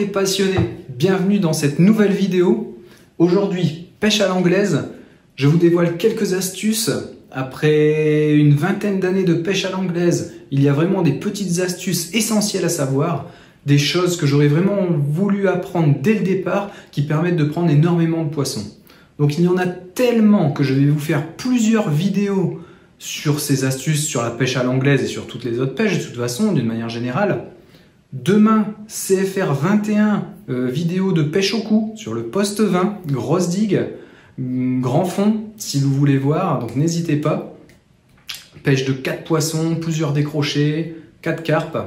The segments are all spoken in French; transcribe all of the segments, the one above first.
les passionnés, bienvenue dans cette nouvelle vidéo. Aujourd'hui, pêche à l'anglaise, je vous dévoile quelques astuces. Après une vingtaine d'années de pêche à l'anglaise, il y a vraiment des petites astuces essentielles à savoir, des choses que j'aurais vraiment voulu apprendre dès le départ qui permettent de prendre énormément de poissons. Donc il y en a tellement que je vais vous faire plusieurs vidéos sur ces astuces, sur la pêche à l'anglaise et sur toutes les autres pêches de toute façon, d'une manière générale. Demain, CFR 21, vidéo de pêche au cou sur le poste 20, grosse digue, grand fond, si vous voulez voir, donc n'hésitez pas. Pêche de 4 poissons, plusieurs décrochés, 4 carpes.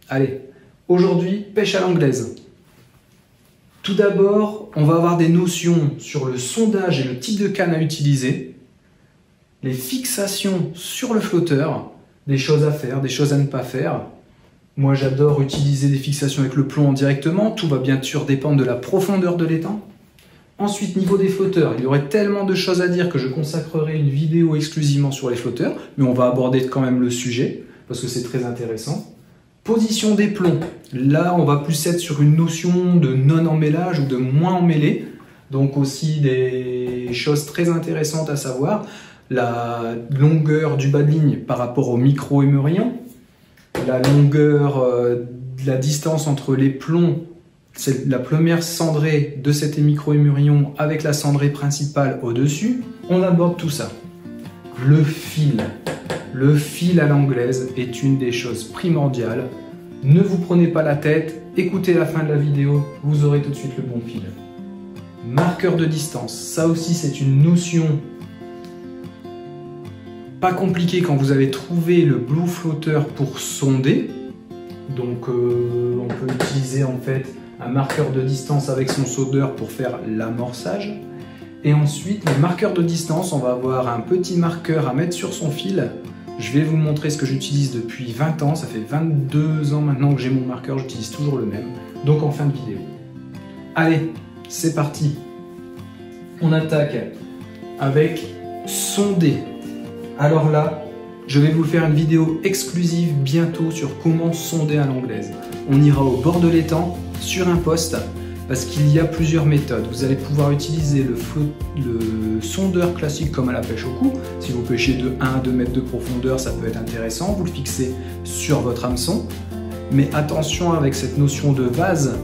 Allez, aujourd'hui, pêche à l'anglaise. Tout d'abord, on va avoir des notions sur le sondage et le type de canne à utiliser, les fixations sur le flotteur, des choses à faire, des choses à ne pas faire. Moi, j'adore utiliser des fixations avec le plomb directement. Tout va bien sûr dépendre de la profondeur de l'étang. Ensuite, niveau des flotteurs, il y aurait tellement de choses à dire que je consacrerai une vidéo exclusivement sur les flotteurs, mais on va aborder quand même le sujet, parce que c'est très intéressant. Position des plombs. Là, on va plus être sur une notion de non-emmêlage ou de moins emmêlé. Donc aussi des choses très intéressantes à savoir. La longueur du bas de ligne par rapport au micro-émerillon. La longueur, la distance entre les plombs, c'est la première cendrée de cet micro-émerillon avec la cendrée principale au-dessus. On aborde tout ça. Le fil. Le fil à l'anglaise est une des choses primordiales. Ne vous prenez pas la tête, écoutez la fin de la vidéo, vous aurez tout de suite le bon fil. Marqueur de distance, ça aussi c'est une notion pas compliquée quand vous avez trouvé le blue floater pour sonder. Donc on peut utiliser en fait un marqueur de distance avec son sondeur pour faire l'amorçage. Et ensuite, les marqueurs de distance, on va avoir un petit marqueur à mettre sur son fil. Je vais vous montrer ce que j'utilise depuis 20 ans, ça fait 22 ans maintenant que j'ai mon marqueur, j'utilise toujours le même. Donc en fin de vidéo. Allez, c'est parti. On attaque avec sonder. Alors là, je vais vous faire une vidéo exclusive bientôt sur comment sonder à l'anglaise. On ira au bord de l'étang, sur un poste, parce qu'il y a plusieurs méthodes. Vous allez pouvoir utiliser le sondeur classique comme à la pêche au cou. Si vous pêchez de 1 à 2 mètres de profondeur, ça peut être intéressant. Vous le fixez sur votre hameçon. Mais attention avec cette notion de vase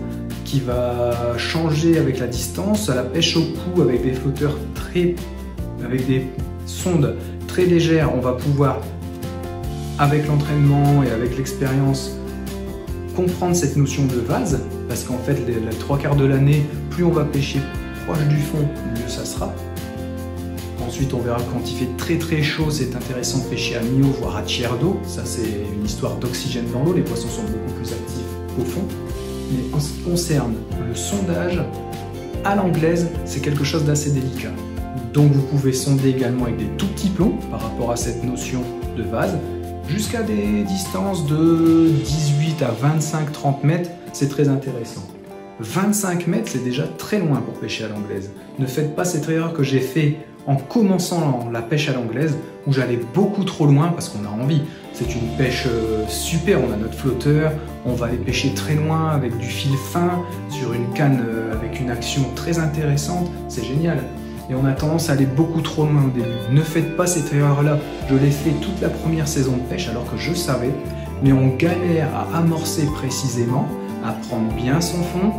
qui va changer avec la distance. À la pêche au cou, avec des flotteurs avec des sondes très légères, on va pouvoir, avec l'entraînement et avec l'expérience, comprendre cette notion de vase, parce qu'en fait, les 3/4 de l'année, plus on va pêcher proche du fond, mieux ça sera. Ensuite, on verra quand il fait très très chaud, c'est intéressant de pêcher à mi-eau, voire à tiers d'eau. Ça, c'est une histoire d'oxygène dans l'eau, les poissons sont beaucoup plus actifs au fond. Mais en ce qui concerne le sondage, à l'anglaise, c'est quelque chose d'assez délicat. Donc vous pouvez sonder également avec des tout petits plombs par rapport à cette notion de vase, jusqu'à des distances de 18 à 25-30 mètres, c'est très intéressant. 25 mètres, c'est déjà très loin pour pêcher à l'anglaise. Ne faites pas cette erreur que j'ai fait en commençant la pêche à l'anglaise, où j'allais beaucoup trop loin parce qu'on a envie. C'est une pêche super, on a notre flotteur, on va aller pêcher très loin avec du fil fin, sur une canne avec une action très intéressante, c'est génial. Et on a tendance à aller beaucoup trop loin au début. Ne faites pas cette erreur-là. Je l'ai fait toute la première saison de pêche alors que je savais, mais on galère à amorcer précisément, à prendre bien son fond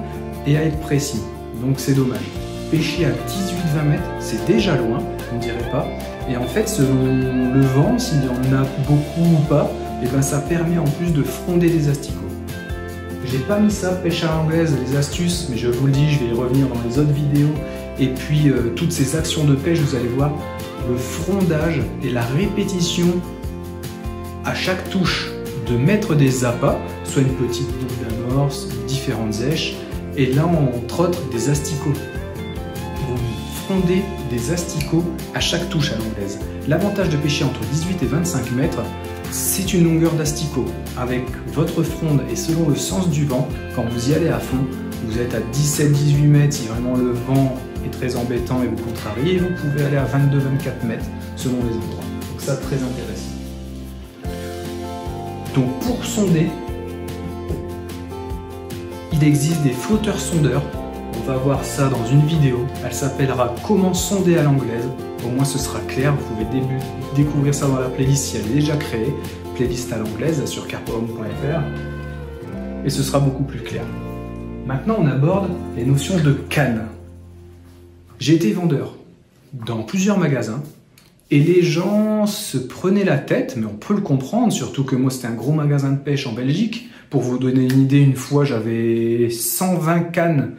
et à être précis. Donc c'est dommage. Pêcher à 18-20 mètres, c'est déjà loin, on dirait pas. Et en fait, selon le vent, s'il y en a beaucoup ou pas, et ben ça permet en plus de fronder des asticots. J'ai pas mis ça, pêche à l'anglaise, les astuces, mais je vous le dis, je vais y revenir dans les autres vidéos. Et puis toutes ces actions de pêche, vous allez voir, le frondage et la répétition à chaque touche de mettre des appâts, soit une petite double d'amorce, différentes èches, et là on trotte des asticots. Vous frondez des asticots à chaque touche à l'anglaise. L'avantage de pêcher entre 18 et 25 mètres, c'est une longueur d'asticot. Avec votre fronde et selon le sens du vent, quand vous y allez à fond, vous êtes à 17-18 mètres si vraiment le vent est très embêtant et vous contrarie, et vous pouvez aller à 22-24 mètres selon les endroits. Donc ça, très intéressant. Donc pour sonder, il existe des flotteurs sondeurs. On va voir ça dans une vidéo. Elle s'appellera Comment sonder à l'anglaise. Au moins ce sera clair. Vous pouvez découvrir ça dans la playlist si elle est déjà créée. Playlist à l'anglaise sur carpehome.fr. Et ce sera beaucoup plus clair. Maintenant, on aborde les notions de canne. J'ai été vendeur dans plusieurs magasins et les gens se prenaient la tête, mais on peut le comprendre, surtout que moi c'était un gros magasin de pêche en Belgique. Pour vous donner une idée, une fois j'avais 120 cannes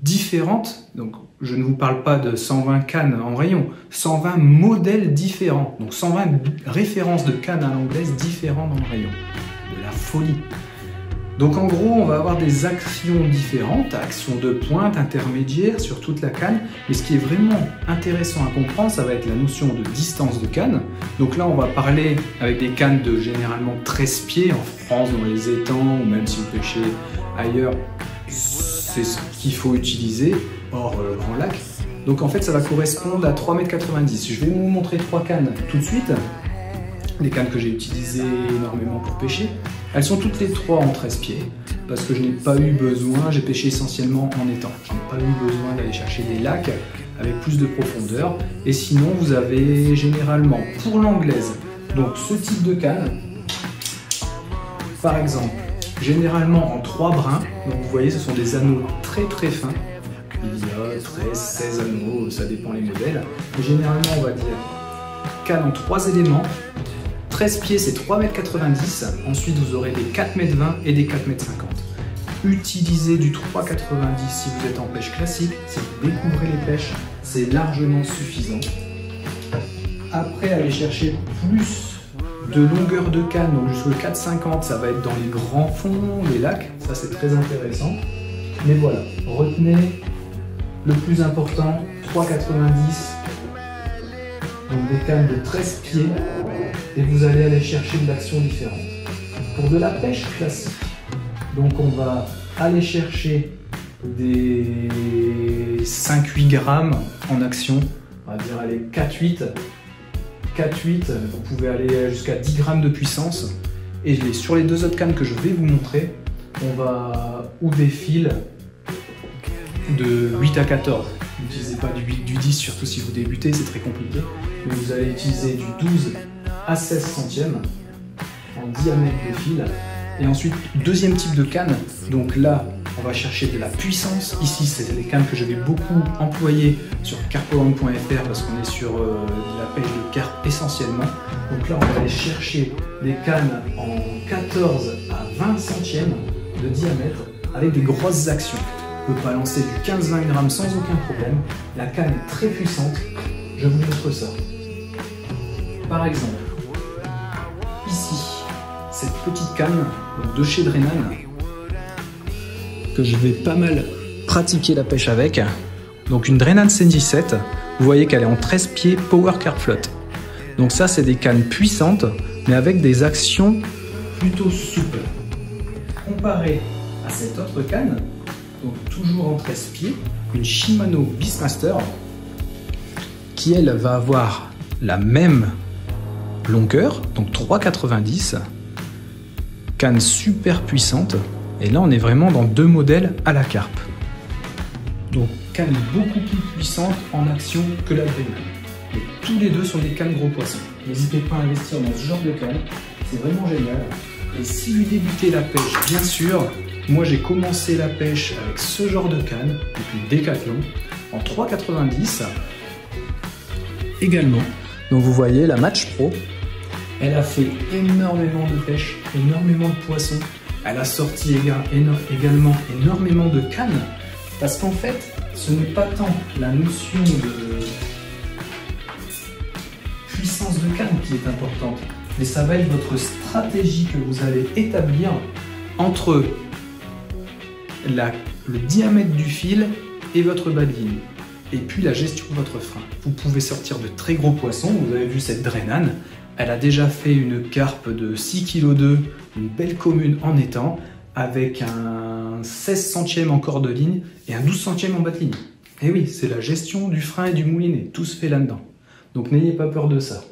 différentes, donc je ne vous parle pas de 120 cannes en rayon, 120 modèles différents, donc 120 références de cannes à l'anglaise différentes dans le rayon. De la folie. Donc en gros, on va avoir des actions différentes, actions de pointe, intermédiaires sur toute la canne. Mais ce qui est vraiment intéressant à comprendre, ça va être la notion de distance de canne. Donc là, on va parler avec des cannes de généralement 13 pieds en France, dans les étangs, ou même si vous pêchez ailleurs, c'est ce qu'il faut utiliser, hors grand lac. Donc en fait, ça va correspondre à 3,90 m. Je vais vous montrer 3 cannes tout de suite. Les cannes que j'ai utilisées énormément pour pêcher. Elles sont toutes les 3 en 13 pieds parce que je n'ai pas eu besoin, j'ai pêché essentiellement en étang. Je n'ai pas eu besoin d'aller chercher des lacs avec plus de profondeur. Et sinon, vous avez généralement pour l'anglaise, donc ce type de canne, par exemple, généralement en 3 brins. Donc vous voyez, ce sont des anneaux très très fins. Il y a 13, 16 anneaux, ça dépend les modèles. Mais généralement, on va dire canne en 3 éléments. 13 pieds, c'est 3,90 m. Ensuite, vous aurez des 4,20 m et des 4,50 m. Utilisez du 3,90 si vous êtes en pêche classique. Si vous découvrez les pêches, c'est largement suffisant. Après, allez chercher plus de longueur de canne, donc jusqu'au 4,50, ça va être dans les grands fonds, les lacs. Ça, c'est très intéressant. Mais voilà, retenez le plus important, 3,90 m. Donc des cannes de 13 pieds. Et vous allez aller chercher de l'action différente. Pour de la pêche classique, donc on va aller chercher des 5-8 grammes en action, on va dire allez 4-8, vous pouvez aller jusqu'à 10 grammes de puissance. Et sur les 2 autres cannes que je vais vous montrer, on va ou des fils de 8 à 14. N'utilisez pas du 8, du 10, surtout si vous débutez, c'est très compliqué. Mais vous allez utiliser du 12 à 16 centièmes en diamètre de fil. Et ensuite, deuxième type de canne. Donc là, on va chercher de la puissance. Ici, c'est les cannes que je vais beaucoup employer sur carpehome.fr parce qu'on est sur de la pêche de carpe essentiellement. Donc là, on va aller chercher des cannes en 14 à 20 centièmes de diamètre avec des grosses actions. On peut balancer du 15-20 grammes sans aucun problème. La canne est très puissante. Je vous montre ça. Par exemple, ici, cette petite canne de chez Drenan, que je vais pas mal pratiquer la pêche avec. Donc une Drenan 117, vous voyez qu'elle est en 13 pieds Power Carp Float. Donc ça, c'est des cannes puissantes, mais avec des actions plutôt souples. Comparé à cette autre canne, donc toujours en 13 pieds, une Shimano Beastmaster, qui elle va avoir la même longueur, donc 3,90 m, canne super puissante, et là on est vraiment dans 2 modèles à la carpe. Donc canne beaucoup plus puissante en action que la Drenan. Et tous les deux sont des cannes gros poissons. N'hésitez pas à investir dans ce genre de canne, c'est vraiment génial. Et si vous débutez la pêche, bien sûr, moi j'ai commencé la pêche avec ce genre de canne, depuis Decathlon, en 3,90 € également. Donc vous voyez, la Match Pro, elle a fait énormément de pêche, énormément de poissons. Elle a sorti également énormément de cannes, parce qu'en fait, ce n'est pas tant la notion de puissance de canne qui est importante, mais ça va être votre stratégie que vous allez établir entre le diamètre du fil et votre bas de ligne, et puis la gestion de votre frein. Vous pouvez sortir de très gros poissons. Vous avez vu cette Drenan, elle a déjà fait une carpe de 6,2 kg, une belle commune en étang, avec un 16 centièmes en corde de ligne et un 12 centièmes en bas de ligne. Et oui, c'est la gestion du frein et du moulinet, tout se fait là-dedans. Donc n'ayez pas peur de ça.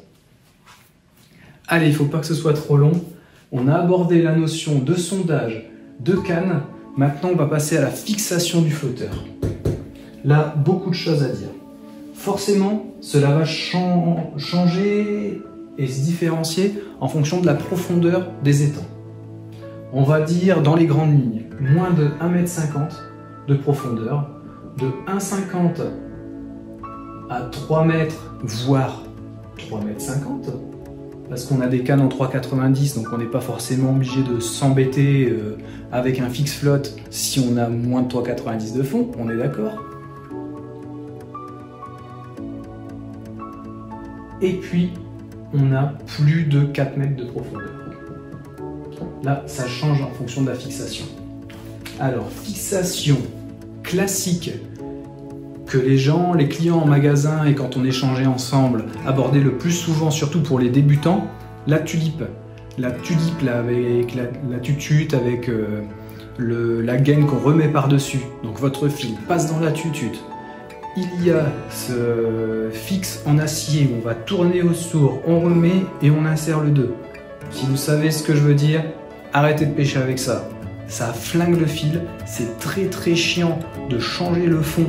Allez, il ne faut pas que ce soit trop long. On a abordé la notion de sondage, de canne. Maintenant, on va passer à la fixation du flotteur. Là, beaucoup de choses à dire. Forcément, cela va changer et se différencier en fonction de la profondeur des étangs. On va dire dans les grandes lignes, moins de 1,50 m de profondeur, de 1,50 m à 3 m, voire 3,50 m, parce qu'on a des cannes en 3,90, donc on n'est pas forcément obligé de s'embêter avec un fixe flotte si on a moins de 3,90 de fond, on est d'accord? Et puis, on a plus de 4 mètres de profondeur. Là, ça change en fonction de la fixation. Alors, fixation classique que les clients en magasin et quand on échangeait ensemble abordaient le plus souvent, surtout pour les débutants, la tulipe. La tulipe là, avec la tutute, avec la gaine qu'on remet par-dessus. Donc votre fil passe dans la tutute. Il y a ce fixe en acier où on va tourner au sourd, on remet et on insère le 2. Si vous savez ce que je veux dire, arrêtez de pêcher avec ça. Ça flingue le fil, c'est très chiant de changer le fond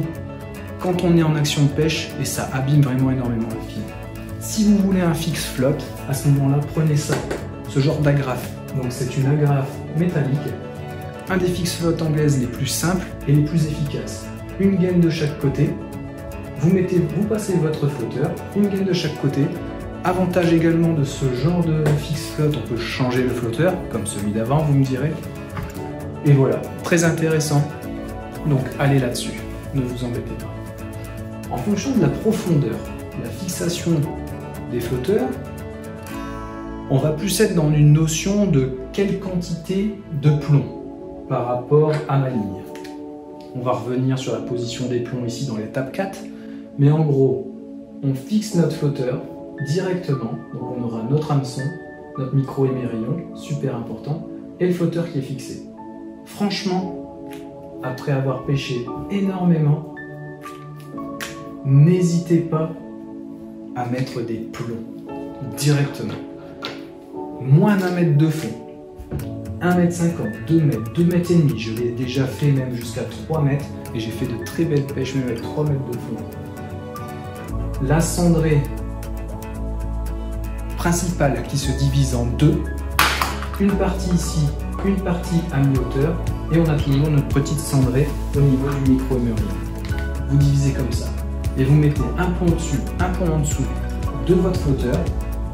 quand on est en action de pêche et ça abîme vraiment énormément le fil. Si vous voulez un fixe flotte, à ce moment-là, prenez ça, ce genre d'agrafe. Donc c'est une agrafe métallique, un des fixes flottes anglaises les plus simples et les plus efficaces. Une gaine de chaque côté, vous passez votre flotteur, une gaine de chaque côté. Avantage également de ce genre de fixe flotte, on peut changer le flotteur, comme celui d'avant, vous me direz. Et voilà, très intéressant. Donc allez là-dessus, ne vous embêtez pas. En fonction de la profondeur, la fixation des flotteurs, on va plus être dans une notion de quelle quantité de plomb par rapport à ma ligne. On va revenir sur la position des plombs ici dans l'étape 4, mais en gros, on fixe notre flotteur directement, donc on aura notre hameçon, notre micro-émerillon, super important, et le flotteur qui est fixé. Franchement, après avoir pêché énormément, n'hésitez pas à mettre des plombs directement. Moins d'1 mètre de fond, 1,50 m, 2 mètres, 2 mètres et demi, je l'ai déjà fait même jusqu'à 3 mètres et j'ai fait de très belles pêches même avec 3 mètres de fond. La cendrée principale qui se divise en deux, une partie ici, une partie à mi-hauteur et on a toujours notre petite cendrée au niveau du micro-émerillon. Vous divisez comme ça et vous mettez un pont au-dessus, un pont en dessous de votre flotteur.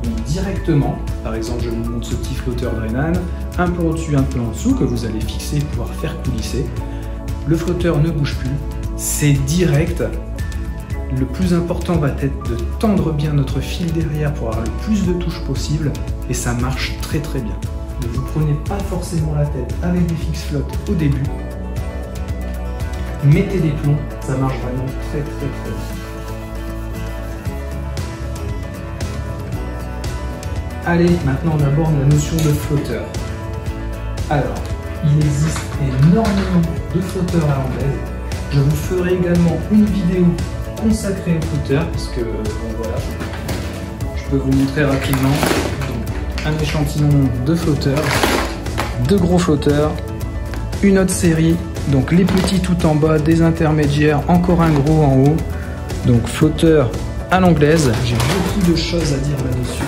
Donc directement, par exemple je vous montre ce petit flotteur Drenan, un peu au-dessus, un peu en dessous que vous allez fixer et pouvoir faire coulisser. Le flotteur ne bouge plus, c'est direct. Le plus important va être de tendre bien notre fil derrière pour avoir le plus de touches possible et ça marche très bien. Ne vous prenez pas forcément la tête avec des fixes flottes au début. Mettez des plombs, ça marche vraiment très bien. Allez, maintenant on aborde la notion de flotteur. Alors, il existe énormément de flotteurs à l'anglaise. Je vous ferai également une vidéo consacrée au flotteur, parce que bon, voilà, je peux vous montrer rapidement. Donc, un échantillon de flotteurs, deux gros flotteurs, une autre série, donc les petits tout en bas, des intermédiaires, encore un gros en haut. Donc flotteur à l'anglaise. J'ai beaucoup de choses à dire là-dessus.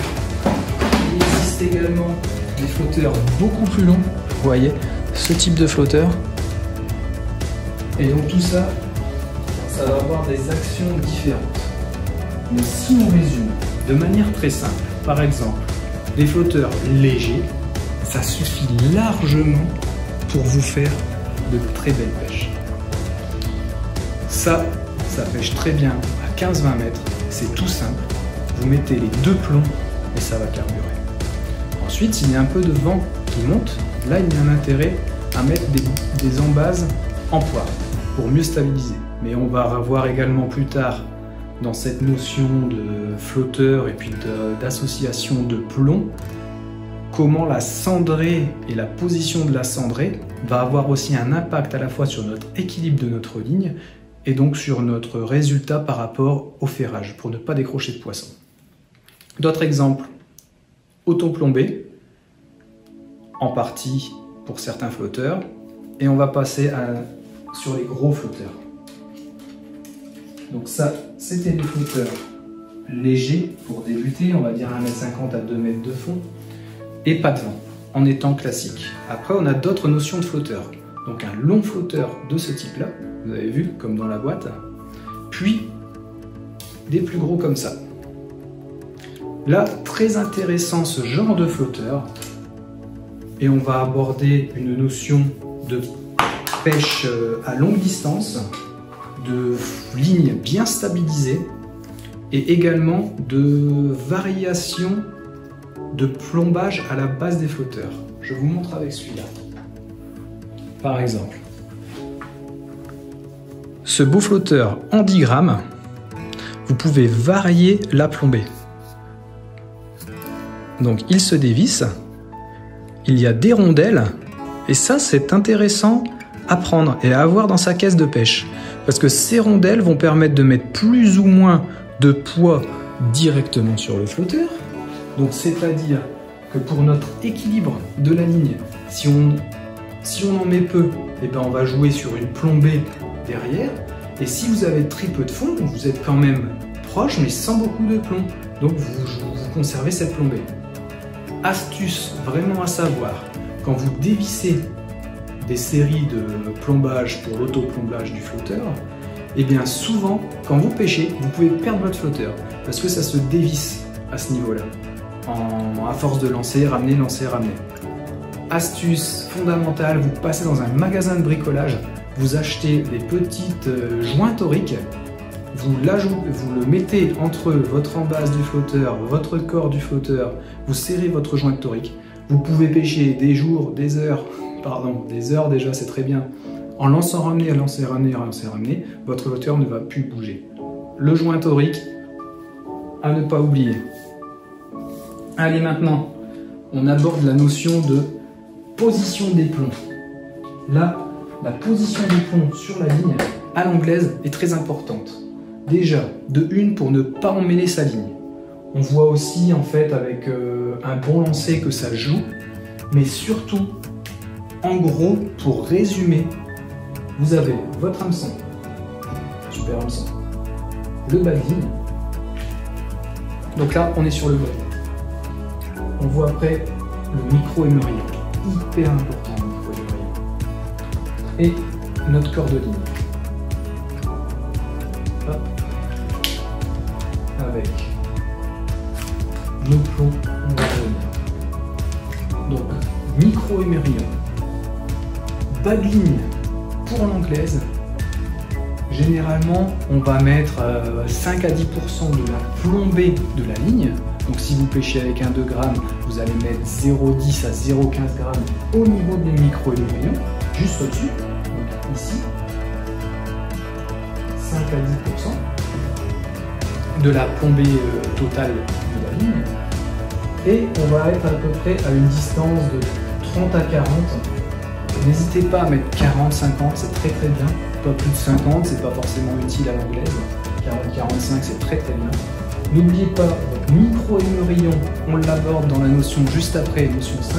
Il existe également des flotteurs beaucoup plus longs, vous voyez, ce type de flotteur. Et donc tout ça, ça va avoir des actions différentes. Mais si on résume de manière très simple, par exemple, des flotteurs légers, ça suffit largement pour vous faire de très belles pêches. Ça pêche très bien à 15-20 mètres, c'est tout simple. Vous mettez les deux plombs et ça va carburer. Ensuite, s'il y a un peu de vent qui monte, là il y a un intérêt à mettre des embases en poire pour mieux stabiliser. Mais on va revoir également plus tard dans cette notion de flotteur et puis d'association de plomb, comment la cendrée et la position de la cendrée va avoir aussi un impact à la fois sur notre équilibre de notre ligne et donc sur notre résultat par rapport au ferrage pour ne pas décrocher de poisson. D'autres exemples, autoplombé, en partie pour certains flotteurs, et on va passer sur les gros flotteurs. Donc ça, c'était des flotteurs légers pour débuter, on va dire 1,50 m à 2 m de fond, et pas de vent, en étant classique. Après, on a d'autres notions de flotteurs. Donc un long flotteur de ce type-là, vous avez vu, comme dans la boîte, puis des plus gros comme ça. Là, très intéressant ce genre de flotteur, et on va aborder une notion de pêche à longue distance, de lignes bien stabilisées, et également de variation de plombage à la base des flotteurs. Je vous montre avec celui-là. Par exemple, ce beau flotteur en 10 grammes, vous pouvez varier la plombée. Donc il se dévisse, il y a des rondelles, et ça c'est intéressant à prendre et à avoir dans sa caisse de pêche. Parce que ces rondelles vont permettre de mettre plus ou moins de poids directement sur le flotteur. Donc c'est-à-dire que pour notre équilibre de la ligne, si on en met peu, eh ben on va jouer sur une plombée derrière. Et si vous avez très peu de fond, vous êtes quand même proche mais sans beaucoup de plomb. Donc vous conservez cette plombée. Astuce vraiment à savoir, quand vous dévissez des séries de plombage pour l'autoplombage du flotteur, et bien souvent, quand vous pêchez, vous pouvez perdre votre flotteur parce que ça se dévisse à ce niveau-là, à force de lancer, ramener, lancer, ramener. Astuce fondamentale, vous passez dans un magasin de bricolage, vous achetez des petites joints toriques, vous le mettez entre votre embase du flotteur, votre corps du flotteur, vous serrez votre joint torique, vous pouvez pêcher des jours, des heures déjà, c'est très bien. En lançant ramener, lancer ramener, lancer ramener, votre flotteur ne va plus bouger. Le joint torique, à ne pas oublier. Allez, maintenant, on aborde la notion de position des plombs. Là, la position des plombs sur la ligne, à l'anglaise, est très importante. Déjà, de une, pour ne pas emmêler sa ligne. On voit aussi, en fait, avec un bon lancer que ça joue, mais surtout, en gros, pour résumer, vous avez votre hameçon, super hameçon, le bas de ligne. Donc là, on est sur le vrai. On voit après le micro-émerillon, hyper important le micro-émerillon. Et notre corps de ligne. Hop. Avec nos plombs, on va revenir. Donc, micro-émerillon. Bas de ligne pour l'anglaise, généralement on va mettre 5 à 10% de la plombée de la ligne. Donc si vous pêchez avec un 2 grammes, vous allez mettre 0,10 à 0,15 grammes au niveau des micro-émerillons, juste au-dessus, donc ici, 5 à 10% de la plombée totale de la ligne. Et on va être à peu près à une distance de 30 à 40. N'hésitez pas à mettre 40, 50, c'est très très bien. Pas plus de 50, c'est pas forcément utile à l'anglaise. 40, 45, c'est très très bien. N'oubliez pas, votre micro-émerillon, on l'aborde dans la notion juste après, notion 5.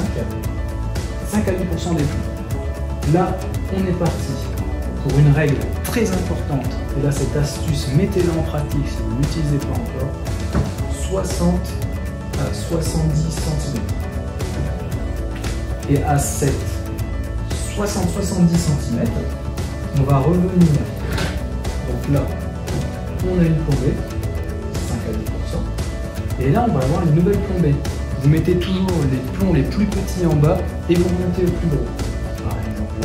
5 à 10% des plombs. Là, on est parti pour une règle très importante. Et là, cette astuce, mettez-la en pratique si vous ne l'utilisez pas encore. 60 à 70 cm. Et à 7 60-70 cm, on va revenir. Donc là, on a une plombée, 5 à 10%. Et là, on va avoir une nouvelle plombée. Vous mettez toujours les plombs les plus petits en bas et vous montez au plus gros. Par exemple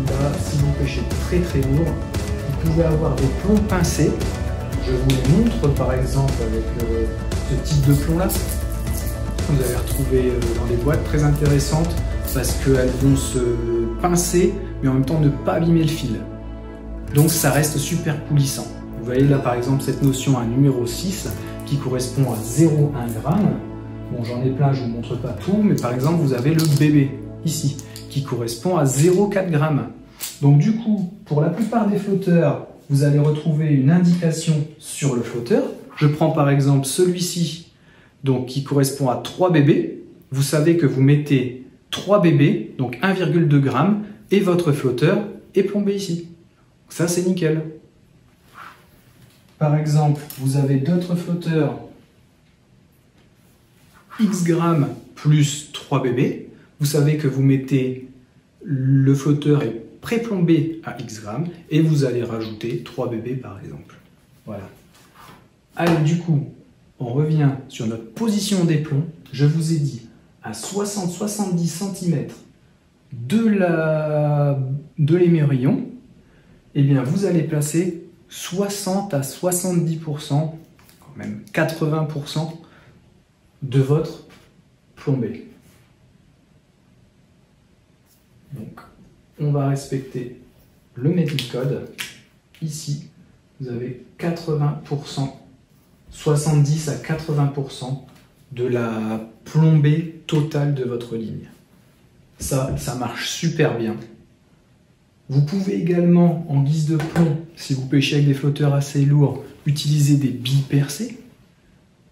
là, si vous pêchez très très lourd, vous pouvez avoir des plombs pincés. Je vous les montre par exemple avec ce type de plomb-là. Vous allez retrouver dans des boîtes très intéressantes parce qu'elles vont se pincer mais en même temps ne pas abîmer le fil. Donc ça reste super coulissant. Vous voyez là par exemple cette notion à numéro 6 qui correspond à 0,1 g. Bon, j'en ai plein, je ne vous montre pas tout, mais par exemple vous avez le bébé ici qui correspond à 0,4 g. Donc du coup, pour la plupart des flotteurs, vous allez retrouver une indication sur le flotteur. Je prends par exemple celui-ci, donc qui correspond à 3 bébés. Vous savez que vous mettez 3 bébés, donc 1,2 g, et votre flotteur est plombé ici. Ça, c'est nickel. Par exemple, vous avez d'autres flotteurs X grammes plus 3 bébés. Vous savez que vous mettez le flotteur est pré-plombé à X grammes et vous allez rajouter 3 bébés par exemple. Voilà. Allez, du coup, on revient sur notre position des plombs. Je vous ai dit à 60-70 cm de l'émerillon, eh bien vous allez placer 60 à 70%, quand même 80% de votre plombé. Donc, on va respecter le method code. Ici, vous avez 80%, 70 à 80% de la plombée totale de votre ligne. Ça marche super bien. Vous pouvez également, en guise de plomb, si vous pêchez avec des flotteurs assez lourds, utiliser des billes percées.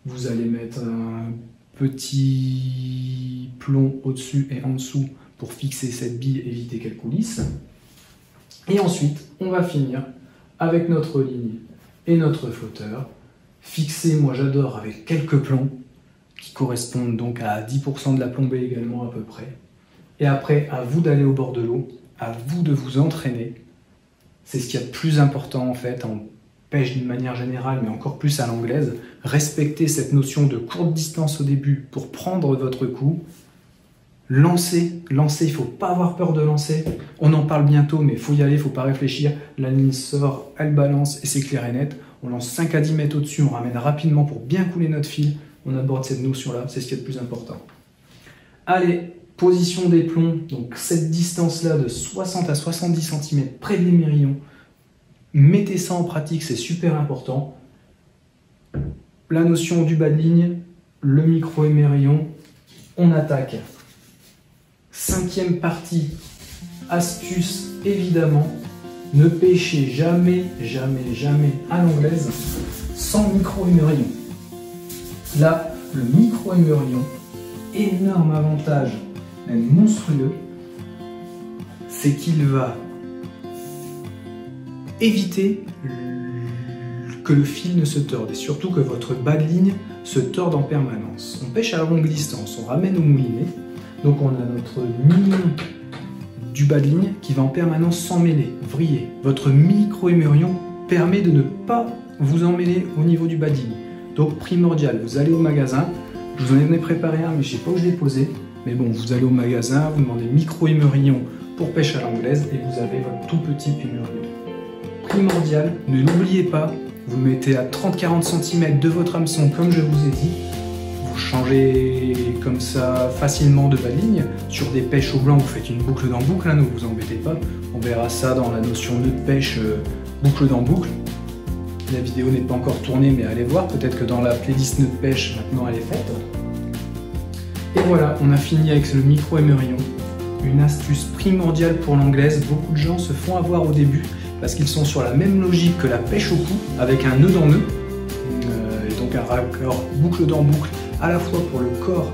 Vous allez mettre un petit plomb au-dessus et en dessous pour fixer cette bille, éviter qu'elle coulisse. Et ensuite, on va finir avec notre ligne et notre flotteur. Fixé, moi j'adore, avec quelques plombs qui correspondent donc à 10% de la plombée également à peu près. Et après, à vous d'aller au bord de l'eau, à vous de vous entraîner. C'est ce qu'il y a de plus important en fait en pêche d'une manière générale, mais encore plus à l'anglaise. Respectez cette notion de courte distance au début pour prendre votre coup. Lancez, il ne faut pas avoir peur de lancer. On en parle bientôt, mais il faut y aller, il ne faut pas réfléchir. La ligne sort, elle balance et c'est clair et net. On lance 5 à 10 mètres au-dessus, on ramène rapidement pour bien couler notre fil. On aborde cette notion-là, c'est ce qui est le plus important. Allez, position des plombs, donc cette distance-là de 60 à 70 cm près de l'émerillon. Mettez ça en pratique, c'est super important. La notion du bas de ligne, le micro-émerillon, on attaque. 5e partie, astuce évidemment, ne pêchez jamais, jamais, jamais à l'anglaise sans micro-émerillon. Là, le micro-émerillon, énorme avantage, même monstrueux, c'est qu'il va éviter que le fil ne se torde et surtout que votre bas de ligne se torde en permanence. On pêche à longue distance, on ramène au moulinet, donc on a notre mignon du bas de ligne qui va en permanence s'emmêler, vriller. Votre micro-émerillon permet de ne pas vous emmêler au niveau du bas de ligne. Donc primordial, vous allez au magasin, je vous en ai préparé un mais je ne sais pas où je l'ai posé, mais bon, vous allez au magasin, vous demandez micro-émerillon pour pêche à l'anglaise et vous avez votre tout petit émerillon. Primordial, ne l'oubliez pas, vous le mettez à 30-40 cm de votre hameçon comme je vous ai dit, vous changez comme ça facilement de bas de ligne, sur des pêches au blanc vous faites une boucle dans boucle, hein, ne vous embêtez pas, on verra ça dans la notion de pêche boucle dans boucle. La vidéo n'est pas encore tournée mais allez voir, peut-être que dans la playlist nœud de pêche maintenant elle est faite. Et voilà, on a fini avec le micro-émerillon, une astuce primordiale pour l'anglaise. Beaucoup de gens se font avoir au début parce qu'ils sont sur la même logique que la pêche au cou, avec un nœud dans nœud, et donc un raccord boucle dans boucle, à la fois pour le corps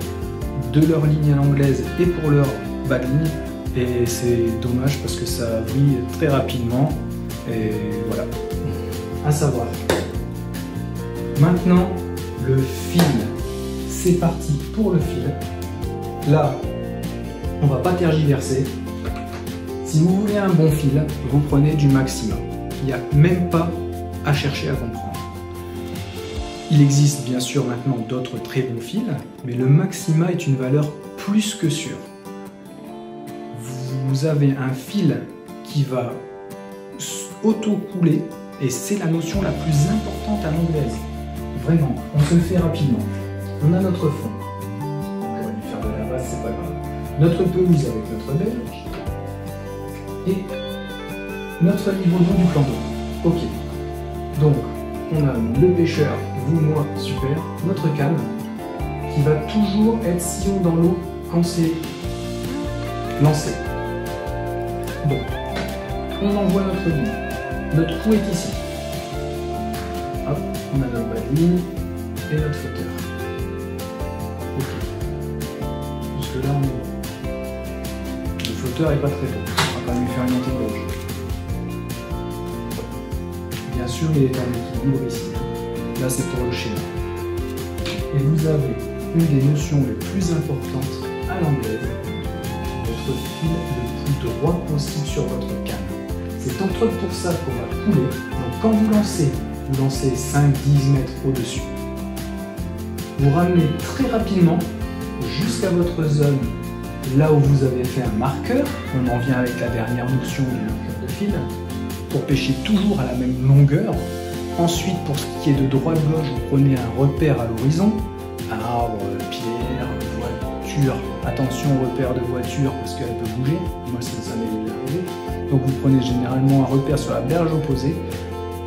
de leur ligne à l'anglaise et pour leur bas de ligne. Et c'est dommage parce que ça vrille très rapidement, et voilà, à savoir. Maintenant, le fil. C'est parti pour le fil. Là, on va pas tergiverser. Si vous voulez un bon fil, vous prenez du Maxima. Il n'y a même pas à chercher à comprendre. Il existe bien sûr maintenant d'autres très bons fils, mais le Maxima est une valeur plus que sûre. Vous avez un fil qui va auto-couler et c'est la notion la plus importante à l'anglaise. Vraiment, on se le fait rapidement. On a notre fond. J'aurais dû faire de la base, c'est pas grave. Notre pelouse avec notre berge. Et notre niveau d'eau du plan d'eau. Ok. Donc, on a le pêcheur, vous, moi, super. Notre canne, qui va toujours être sillon dans l'eau quand c'est lancé. Donc, on envoie notre ligne. Notre coup est ici. Hop, on a notre bas de ligne et notre flotteur. Ok. Jusque là, on est bon. flotteur est pas très beau. On va quand même lui faire une montée de gauche. Bien sûr, il est en équilibre ici. Là, c'est pour le schéma. Et vous avez une des notions les plus importantes à l'anglaise, votre fil le plus droit possible sur votre canne. C'est entre autres pour ça qu'on va couler. Donc quand vous lancez 5-10 mètres au-dessus. Vous ramenez très rapidement jusqu'à votre zone, là où vous avez fait un marqueur. On en vient avec la dernière notion du marqueur de fil, pour pêcher toujours à la même longueur. Ensuite, pour ce qui est de droite-gauche, vous prenez un repère à l'horizon, arbre, pierre, voiture. Attention au repère de voiture parce qu'elle peut bouger. Moi, ça m'est déjà arrivé. Donc vous prenez généralement un repère sur la berge opposée.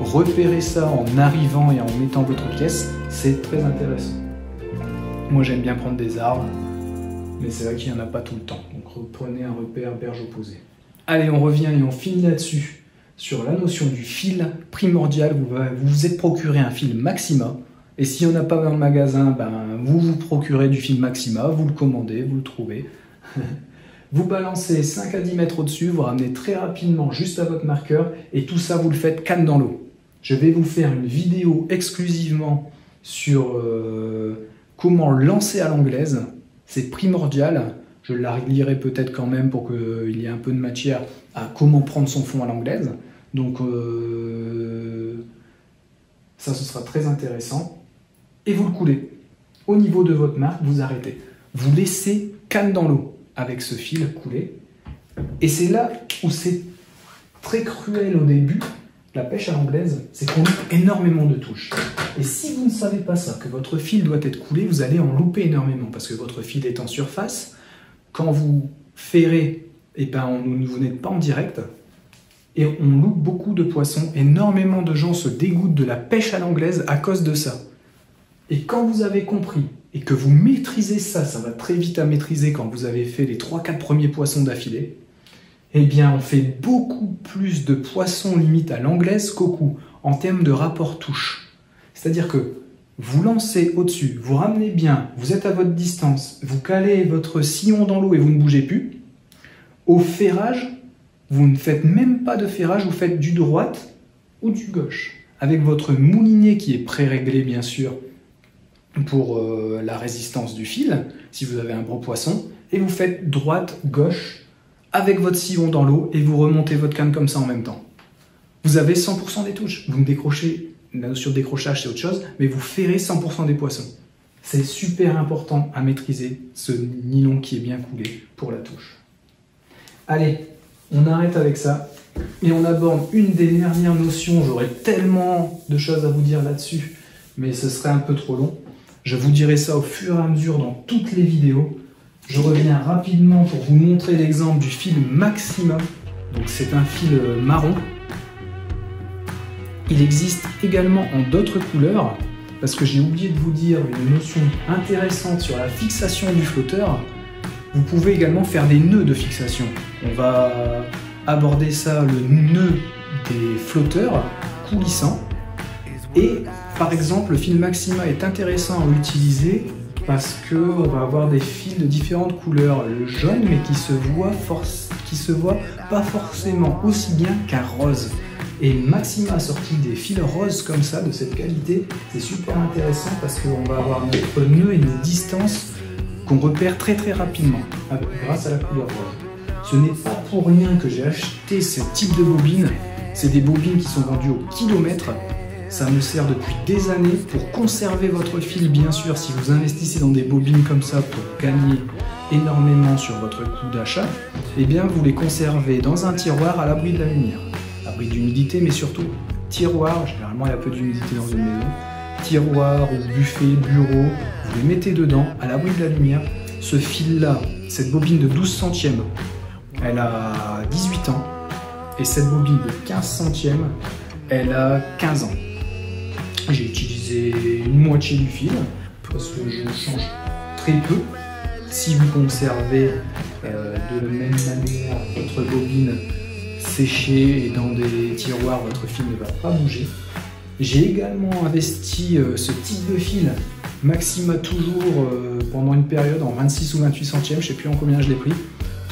Repérez ça en arrivant et en mettant votre pièce, c'est très intéressant. Moi j'aime bien prendre des arbres, mais c'est vrai qu'il n'y en a pas tout le temps. Donc reprenez un repère berge opposée. Allez, on revient et on finit là-dessus. Sur la notion du fil primordial, vous vous êtes procuré un fil Maxima. Et si on n'a pas dans le magasin, vous vous procurez du fil Maxima, vous le commandez, vous le trouvez. Vous balancez 5 à 10 mètres au-dessus, vous ramenez très rapidement juste à votre marqueur et tout ça vous le faites canne dans l'eau. Je vais vous faire une vidéo exclusivement sur comment lancer à l'anglaise. C'est primordial. Je la lirai peut-être quand même pour qu'il y ait un peu de matière à comment prendre son fond à l'anglaise. Donc ça, ce sera très intéressant. Et vous le coulez. Au niveau de votre marque, vous arrêtez. Vous laissez canne dans l'eau avec ce fil coulé. Et c'est là où c'est très cruel au début. La pêche à l'anglaise, c'est qu'on loupe énormément de touches. Et si vous ne savez pas ça, que votre fil doit être coulé, vous allez en louper énormément parce que votre fil est en surface. Quand vous ferrez, vous n'êtes pas en direct et on loupe beaucoup de poissons. Énormément de gens se dégoûtent de la pêche à l'anglaise à cause de ça. Et quand vous avez compris et que vous maîtrisez ça, ça va très vite à maîtriser quand vous avez fait les 3-4 premiers poissons d'affilée, eh bien, on fait beaucoup plus de poissons limite à l'anglaise qu'au cou, en termes de rapport touche. C'est-à-dire que vous lancez au-dessus, vous ramenez bien, vous êtes à votre distance, vous calez votre sillon dans l'eau et vous ne bougez plus. Au ferrage, vous ne faites même pas de ferrage, vous faites du droite ou du gauche. Avec votre moulinet qui est pré-réglé, bien sûr, pour la résistance du fil, si vous avez un gros poisson, et vous faites droite, gauche, avec votre sillon dans l'eau et vous remontez votre canne comme ça en même temps. Vous avez 100% des touches. Vous me décrochez, la notion de décrochage c'est autre chose, mais vous ferrez 100% des poissons. C'est super important à maîtriser ce nylon qui est bien coulé pour la touche. Allez, on arrête avec ça et on aborde une des dernières notions. J'aurais tellement de choses à vous dire là-dessus, mais ce serait un peu trop long. Je vous dirai ça au fur et à mesure dans toutes les vidéos. Je reviens rapidement pour vous montrer l'exemple du fil Maxima. Donc c'est un fil marron. Il existe également en d'autres couleurs, parce que j'ai oublié de vous dire une notion intéressante sur la fixation du flotteur. Vous pouvez également faire des nœuds de fixation. On va aborder ça, le nœud des flotteurs coulissants. Et par exemple, le fil Maxima est intéressant à utiliser parce qu'on va avoir des fils de différentes couleurs, le jaune, mais qui se voit pas forcément aussi bien qu'un rose. Et Maxima a sorti des fils roses comme ça, de cette qualité. C'est super intéressant parce qu'on va avoir notre nœud et une distance qu'on repère très très rapidement grâce à la couleur rose. Ce n'est pas pour rien que j'ai acheté ce type de bobine. C'est des bobines qui sont vendues au kilomètre. Ça me sert depuis des années pour conserver votre fil, bien sûr, si vous investissez dans des bobines comme ça pour gagner énormément sur votre coût d'achat, eh bien vous les conservez dans un tiroir à l'abri de la lumière. Abri d'humidité, mais surtout tiroir, généralement il y a peu d'humidité dans une maison, tiroir ou buffet, bureau, vous les mettez dedans à l'abri de la lumière. Ce fil-là, cette bobine de 12 centièmes, elle a 18 ans, et cette bobine de 15 centièmes, elle a 15 ans. J'ai utilisé une moitié du fil parce que je change très peu. Si vous conservez de la même manière votre bobine séchée et dans des tiroirs, votre fil ne va pas bouger. J'ai également investi ce type de fil Maxima toujours pendant une période en 26 ou 28 centièmes, je ne sais plus en combien je l'ai pris,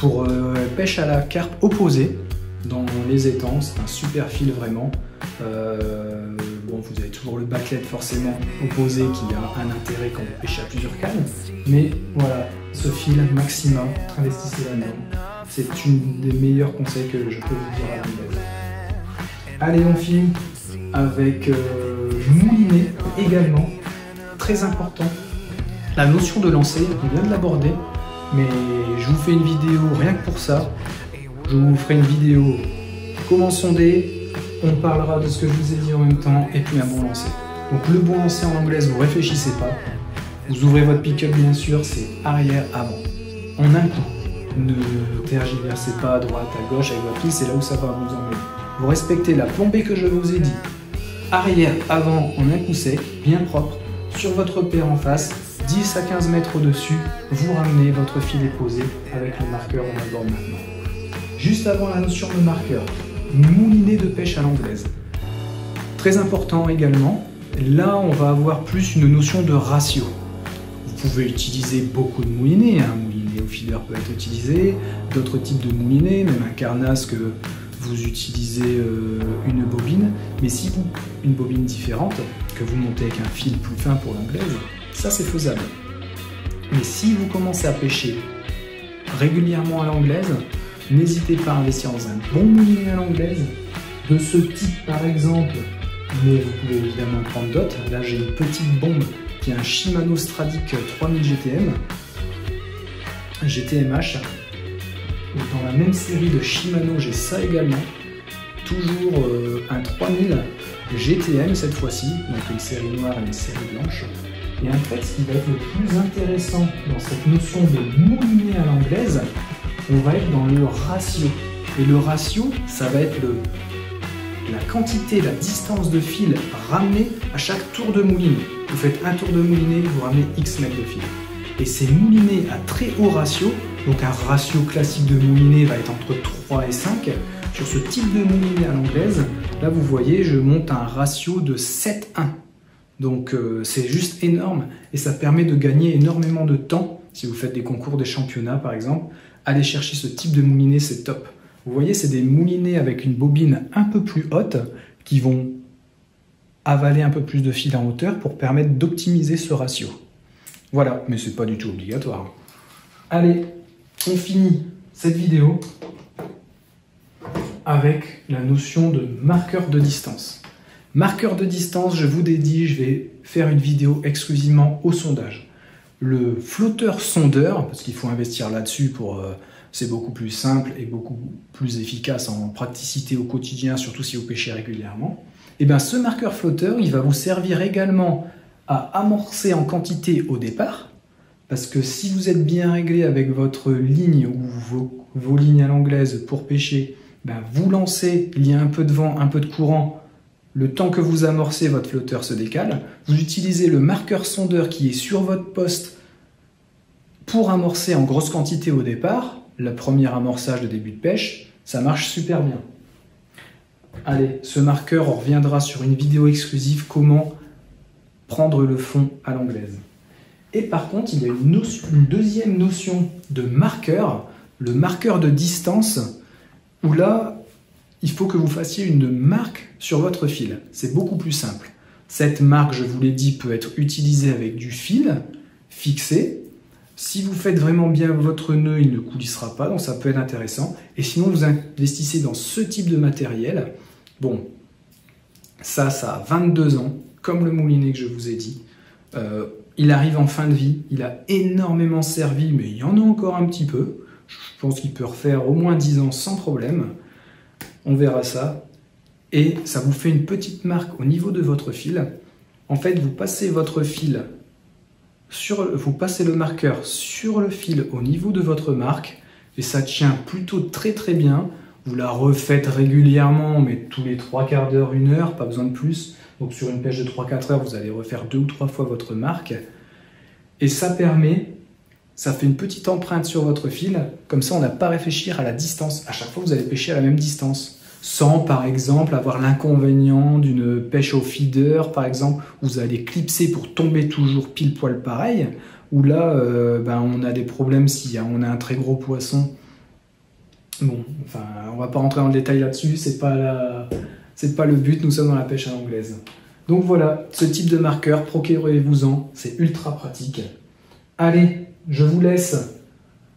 pour pêche à la carpe opposée dans les étangs. C'est un super fil vraiment. Bon, vous avez toujours le backlet forcément opposé qui a un intérêt quand vous pêchez à plusieurs cannes. Mais voilà, ce fil Maxima, investissez là-dedans. C'est une des meilleurs conseils que je peux vous dire à l'anglaise. Allez, on finit avec moulinet également. Très important. La notion de lancer, on vient de l'aborder, mais je vous fais une vidéo rien que pour ça. Je vous ferai une vidéo comment sonder, on parlera de ce que je vous ai dit en même temps, et puis un bon lancer. Donc le bon lancer en anglaise, vous réfléchissez pas. Vous ouvrez votre pick-up bien sûr, c'est arrière-avant. En un coup. Ne tergiversez pas à droite, à gauche avec votre fil, c'est là où ça va vous emmener. Vous respectez la plombée que je vous ai dit. Arrière, avant, en un coup sec, bien propre, sur votre paire en face, 10 à 15 mètres au-dessus, vous ramenez votre filet posé avec le marqueur, on aborde maintenant. Juste avant la notion de marqueur, moulinet de pêche à l'anglaise. Très important également, là on va avoir plus une notion de ratio. Vous pouvez utiliser beaucoup de moulinets, un moulinet au feeder peut être utilisé, d'autres types de moulinets, même un carnasse que vous utilisez une bobine, mais si vous, une bobine différente, que vous montez avec un fil plus fin pour l'anglaise, ça c'est faisable. Mais si vous commencez à pêcher régulièrement à l'anglaise, n'hésitez pas à investir dans un bon moulinet à l'anglaise, de ce type par exemple, mais vous pouvez évidemment prendre d'autres. Là j'ai une petite bombe qui est un Shimano Stradic 3000 GTMH. Dans la même série de Shimano, j'ai ça également. Toujours un 3000 GTM cette fois-ci, donc une série noire et une série blanche. Et en fait, ce qui va être le plus intéressant dans cette notion de moulinet à l'anglaise, on va être dans le ratio. Et le ratio, ça va être la quantité, la distance de fil ramenée à chaque tour de moulinet. Vous faites un tour de moulinet, vous ramenez X mètres de fil. Et ces moulinets à très haut ratio, donc un ratio classique de moulinet va être entre 3 et 5, sur ce type de moulinet à l'anglaise, là vous voyez, je monte un ratio de 7-1. Donc c'est juste énorme et ça permet de gagner énormément de temps. Si vous faites des concours, des championnats par exemple, allez chercher ce type de moulinet, c'est top. Vous voyez, c'est des moulinets avec une bobine un peu plus haute qui vont avaler un peu plus de fil en hauteur pour permettre d'optimiser ce ratio. Voilà, mais c'est pas du tout obligatoire. Allez, on finit cette vidéo avec la notion de marqueur de distance. Marqueur de distance, je vous dédie, je vais faire une vidéo exclusivement au sondage. Le flotteur sondeur, parce qu'il faut investir là-dessus pour... c'est beaucoup plus simple et beaucoup plus efficace en praticité au quotidien, surtout si vous pêchez régulièrement. Et bien ce marqueur flotteur, il va vous servir également à amorcer en quantité au départ, parce que si vous êtes bien réglé avec votre ligne ou vos lignes à l'anglaise pour pêcher, ben vous lancez, il y a un peu de vent, un peu de courant, le temps que vous amorcez, votre flotteur se décale. Vous utilisez le marqueur sondeur qui est sur votre poste pour amorcer en grosse quantité au départ. Le premier amorçage de début de pêche, ça marche super bien. Allez, ce marqueur, on reviendra sur une vidéo exclusive comment prendre le fond à l'anglaise. Et par contre, il y a une deuxième notion de marqueur, le marqueur de distance, où là, il faut que vous fassiez une marque sur votre fil. C'est beaucoup plus simple. Cette marque, je vous l'ai dit, peut être utilisée avec du fil fixé. Si vous faites vraiment bien votre nœud, il ne coulissera pas, donc ça peut être intéressant. Et sinon, vous investissez dans ce type de matériel. Bon, ça a 22 ans, comme le moulinet que je vous ai dit. Il arrive en fin de vie, il a énormément servi, mais il y en a encore un petit peu. Je pense qu'il peut refaire au moins 10 ans sans problème. On verra ça. Et ça vous fait une petite marque au niveau de votre fil. En fait, vous passez votre fil, vous passez le marqueur sur le fil au niveau de votre marque, et ça tient plutôt très très bien. Vous la refaites régulièrement, mais tous les 3/4 d'heure, 1 heure, pas besoin de plus. Donc sur une pêche de 3-4 heures, vous allez refaire 2 ou 3 fois votre marque. Et ça fait une petite empreinte sur votre fil. Comme ça, on n'a pas à réfléchir à la distance. À chaque fois, vous allez pêcher à la même distance. Sans, par exemple, avoir l'inconvénient d'une pêche au feeder, par exemple, où vous allez clipser pour tomber toujours pile poil pareil. Où là, on a des problèmes si on a un très gros poisson Bon, enfin, on va pas rentrer dans le détail là-dessus, c'est pas le but, nous sommes dans la pêche à l'anglaise. Donc voilà, ce type de marqueur, procurez-vous-en, c'est ultra pratique. Allez, je vous laisse.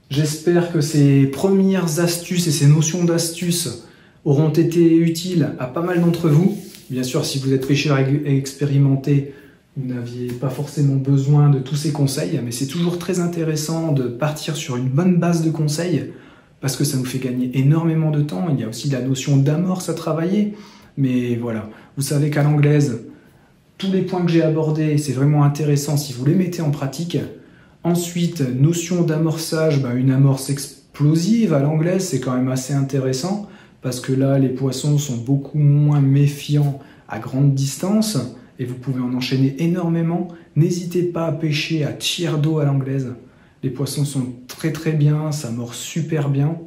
J'espère que ces premières astuces et ces notions d'astuces auront été utiles à pas mal d'entre vous. Bien sûr, si vous êtes pêcheur expérimenté, vous n'aviez pas forcément besoin de tous ces conseils, mais c'est toujours très intéressant de partir sur une bonne base de conseils, parce que ça nous fait gagner énormément de temps. Il y a aussi la notion d'amorce à travailler, mais voilà, vous savez qu'à l'anglaise, tous les points que j'ai abordés, c'est vraiment intéressant si vous les mettez en pratique. Ensuite, notion d'amorçage, une amorce explosive à l'anglaise, c'est quand même assez intéressant, parce que là, les poissons sont beaucoup moins méfiants à grande distance, et vous pouvez en enchaîner énormément. N'hésitez pas à pêcher à tiers d'eau à l'anglaise. Les poissons sont très très bien, ça mord super bien.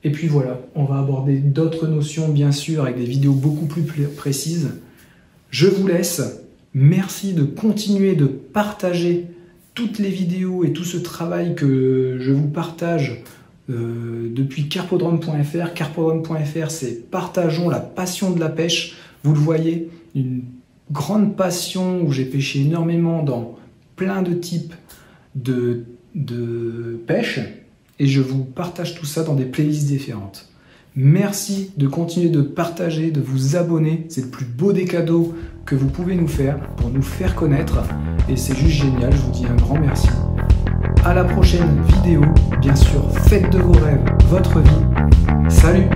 Et puis voilà, on va aborder d'autres notions bien sûr avec des vidéos beaucoup plus précises. Je vous laisse. Merci de continuer de partager toutes les vidéos et tout ce travail que je vous partage depuis carpodrome.fr. Carpodrome.fr, c'est partageons la passion de la pêche. Vous le voyez, une grande passion où j'ai pêché énormément dans plein de types de pêche et je vous partage tout ça dans des playlists différentes. Merci de continuer de partager, de vous abonner. C'est le plus beau des cadeaux que vous pouvez nous faire pour nous faire connaître et c'est juste génial. Je vous dis un grand merci. À la prochaine vidéo. Bien sûr, faites de vos rêves votre vie. Salut!